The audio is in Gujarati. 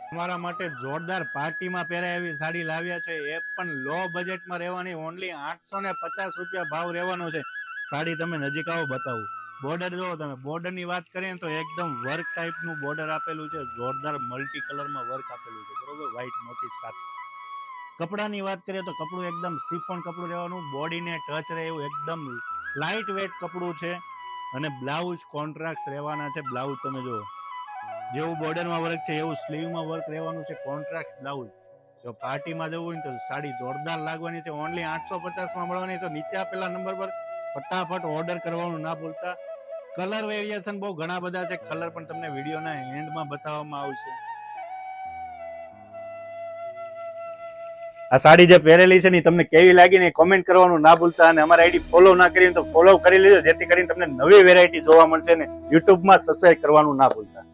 તમારા માટે જોરદાર પાર્ટીમાં પહેરાય એવી સાડી લાવ્યા છે, એ પણ લો બજેટમાં રહેવાની. ઓનલી 850 રૂપિયા ભાવ રહેવાનો છે. સાડી તમે નજીક આવો બતાવું. બોર્ડર જોવો તમે, બોર્ડર ની વાત કરીએ તો એકદમ વર્ક ટાઈપ નું બોર્ડર આપેલું છે, જોરદાર મલ્ટી કલરમાં વર્ક આપેલું છે, બરોબર, વ્હાઈટ મોટી સાથે. કપડાની વાત કરીએ તો કપડું એકદમ સિફોન કપડું રહેવાનું, બોડીને ટચ રહે એવું એકદમ લાઇટ વેટ કપડું છે. અને બ્લાઉઝ કોન્ટ્રાક્ટ રહેવાના છે. બ્લાઉઝ તમે જુઓ, જેવું બોર્ડરમાં વર્ક છે એવું સ્લીવમાં વર્ક રહેવાનું છે, કોન્ટ્રાક્ટ બ્લાઉઝ. જો પાર્ટીમાં જવું હોય તો સાડી જોરદાર લાગવાની છે. ઓનલી 850માં મળવાની. તો નીચે આપેલા નંબર પર ફટાફટ ઓર્ડર કરવાનું ના ભૂલતા. કલર વેરિએશન બહુ ઘણા બધા છે, કલર પણ તમને વિડીયોના એન્ડમાં બતાવવામાં આવશે. આ સાડી જે પહેરેલી છે ને તમને કેવી લાગી ને કોમેન્ટ કરવાનું ના ભૂલતા. અને અમારા આઈડી ફોલો ના કરી તો ફોલો કરી લેજો, જેથી કરીને તમને નવી વેરાયટી જોવા મળશે. ને યુટ્યુબમાં સબસ્ક્રાઇબ કરવાનું ના ભૂલતા.